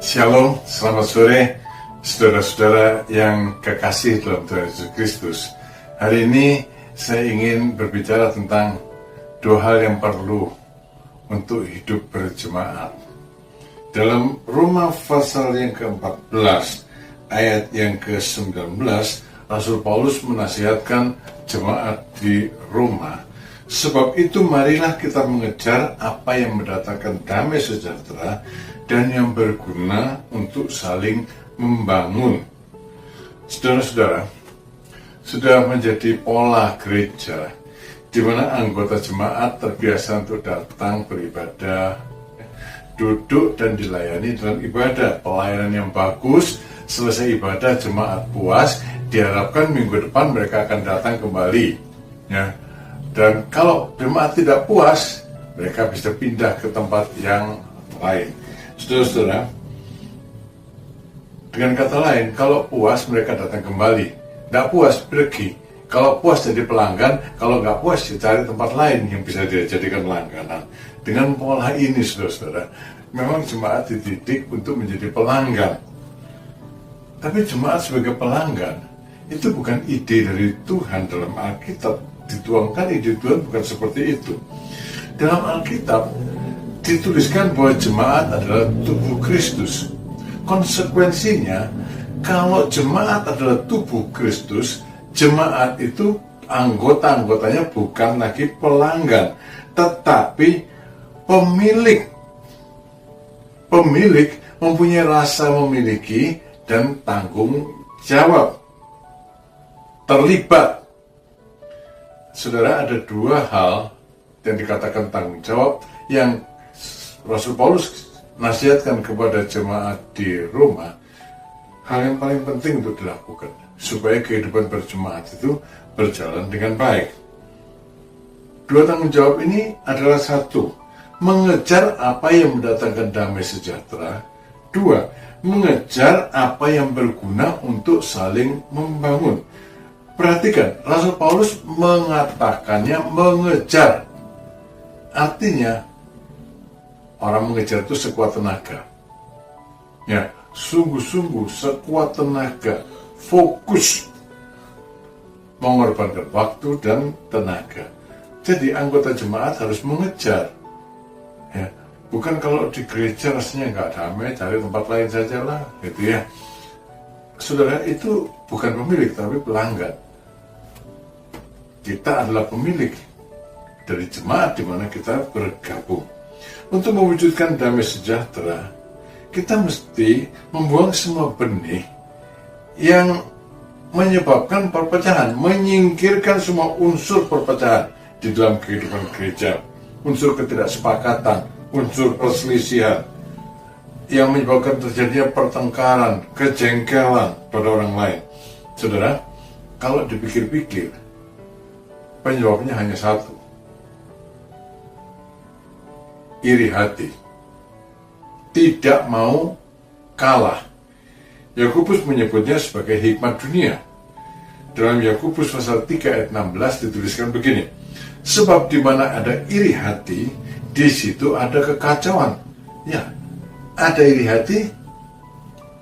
Shalom, selamat sore saudara-saudara yang kekasih dalam Tuhan Yesus Kristus. Hari ini saya ingin berbicara tentang dua hal yang perlu untuk hidup berjemaat. Dalam Roma pasal yang ke-14 ayat yang ke-19, Rasul Paulus menasihatkan jemaat di Roma. Sebab itu marilah kita mengejar apa yang mendatangkan damai sejahtera dan yang berguna untuk saling membangun. Saudara-saudara, sudah menjadi pola gereja di mana anggota jemaat terbiasa untuk datang beribadah, duduk dan dilayani dalam ibadah. Pelayanan yang bagus, selesai ibadah jemaat puas, diharapkan minggu depan mereka akan datang kembali. Ya. Dan kalau jemaat tidak puas, mereka bisa pindah ke tempat yang lain. Saudara-saudara, dengan kata lain, kalau puas mereka datang kembali, tidak puas pergi. Kalau puas jadi pelanggan, kalau nggak puas cari tempat lain yang bisa dijadikan langganan. Dengan pola ini, saudara-saudara, memang jemaat dididik untuk menjadi pelanggan. Tapi jemaat sebagai pelanggan itu bukan ide dari Tuhan. Dalam Alkitab dituangkan ide Tuhan bukan seperti itu. Dalam Alkitab dituliskan bahwa jemaat adalah tubuh Kristus. Konsekuensinya, kalau jemaat adalah tubuh Kristus, jemaat itu anggota-anggotanya bukan lagi pelanggan, tetapi pemilik. Pemilik mempunyai rasa memiliki dan tanggung jawab, terlibat. Saudara, ada dua hal yang dikatakan tanggung jawab yang Rasul Paulus nasihatkan kepada jemaat di Roma. Hal yang paling penting untuk dilakukan supaya kehidupan berjemaat itu berjalan dengan baik. Dua tanggung jawab ini adalah: satu, mengejar apa yang mendatangkan damai sejahtera; dua, mengejar apa yang berguna untuk saling membangun. Perhatikan, Rasul Paulus mengatakannya mengejar. Artinya, orang mengejar itu sekuat tenaga. Ya, sungguh-sungguh sekuat tenaga, fokus, mengorbankan waktu dan tenaga. Jadi anggota jemaat harus mengejar. Ya, bukan kalau di gereja rasanya nggak damai, cari tempat lain sajalah, gitu ya. Saudara, itu bukan pemilik tapi pelanggan. Kita adalah pemilik dari jemaat di mana kita bergabung. Untuk mewujudkan damai sejahtera, kita mesti membuang semua benih yang menyebabkan perpecahan, menyingkirkan semua unsur perpecahan di dalam kehidupan gereja, unsur ketidaksepakatan, unsur perselisihan yang menyebabkan terjadinya pertengkaran, kejengkelan pada orang lain. Saudara, kalau dipikir-pikir, penyebabnya hanya satu: iri hati, tidak mau kalah. Yakobus menyebutnya sebagai hikmat dunia. Dalam Yakobus pasal 3 ayat 16 dituliskan begini: sebab di mana ada iri hati, di situ ada kekacauan. Ya, ada iri hati,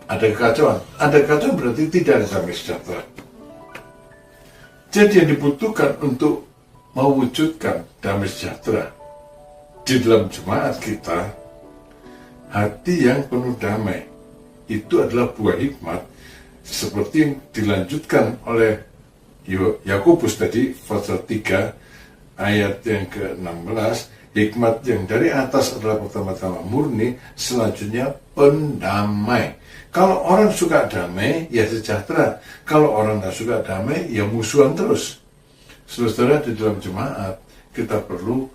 ada kekacauan. Ada kekacauan berarti tidak ada damai sejahtera. Jadi yang dibutuhkan untuk mewujudkan damai sejahtera di dalam jemaat kita, hati yang penuh damai. Itu adalah buah hikmat seperti yang dilanjutkan oleh Yakobus tadi, pasal 3 ayat yang ke-16. Hikmat yang dari atas adalah pertama-tama murni, selanjutnya pendamai. Kalau orang suka damai, ya sejahtera. Kalau orang tak suka damai, ya musuhan terus. Saudara, di dalam jemaat kita perlu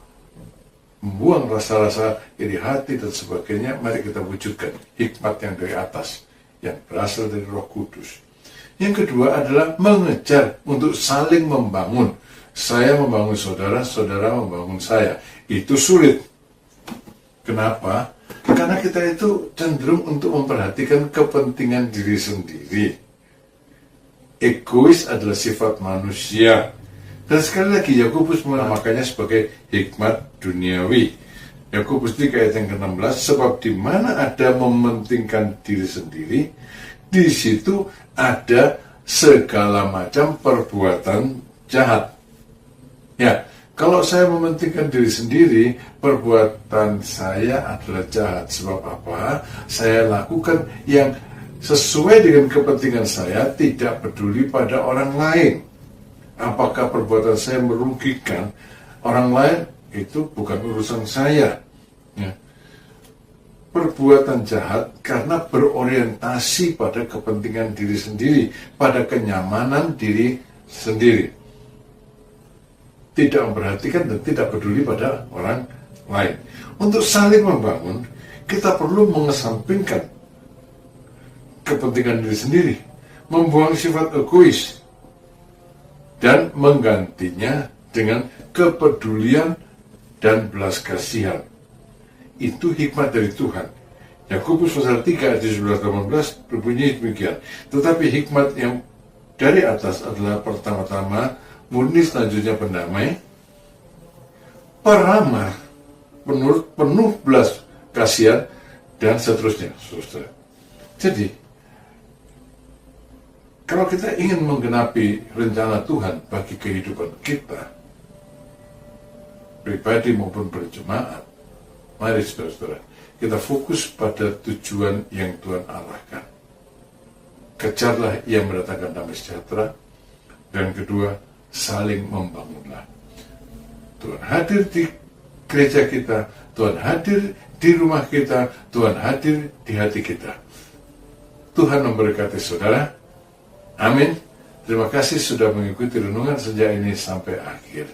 membuang rasa-rasa iri hati dan sebagainya. Mari kita wujudkan hikmat yang dari atas, yang berasal dari Roh Kudus. Yang kedua adalah mengejar untuk saling membangun. Saya membangun saudara, saudara membangun saya. Itu sulit. Kenapa? Karena kita itu cenderung untuk memperhatikan kepentingan diri sendiri. Egois adalah sifat manusia. Dan sekali lagi Yakobus menamakannya sebagai hikmat duniawi. Yakobus 3 ayat yang ke-16, sebab di mana ada mementingkan diri sendiri, di situ ada segala macam perbuatan jahat. Ya, kalau saya mementingkan diri sendiri, perbuatan saya adalah jahat. Sebab apa? Saya lakukan yang sesuai dengan kepentingan saya, tidak peduli pada orang lain. Apakah perbuatan saya merugikan orang lain? Itu bukan urusan saya. Ya. Perbuatan jahat karena berorientasi pada kepentingan diri sendiri, pada kenyamanan diri sendiri, tidak memperhatikan dan tidak peduli pada orang lain. Untuk saling membangun, kita perlu mengesampingkan kepentingan diri sendiri, membuang sifat egois, dan menggantinya dengan kepedulian dan belas kasihan. Itu hikmat dari Tuhan. Yakobus pasal 3 ayat 17-18 berbunyi demikian. Tetapi hikmat yang dari atas adalah pertama-tama murni, selanjutnya pendamai, peramah, penuh belas kasihan, dan seterusnya. Jadi, kalau kita ingin menggenapi rencana Tuhan bagi kehidupan kita, pribadi maupun berjemaat, mari saudara-saudara, kita fokus pada tujuan yang Tuhan arahkan. Kejarlah yang mendatangkan damai sejahtera. Dan kedua, saling membangunlah. Tuhan hadir di gereja kita, Tuhan hadir di rumah kita, Tuhan hadir di hati kita. Tuhan memberkati saudara. Amin. Terima kasih sudah mengikuti renungan sejak ini sampai akhir.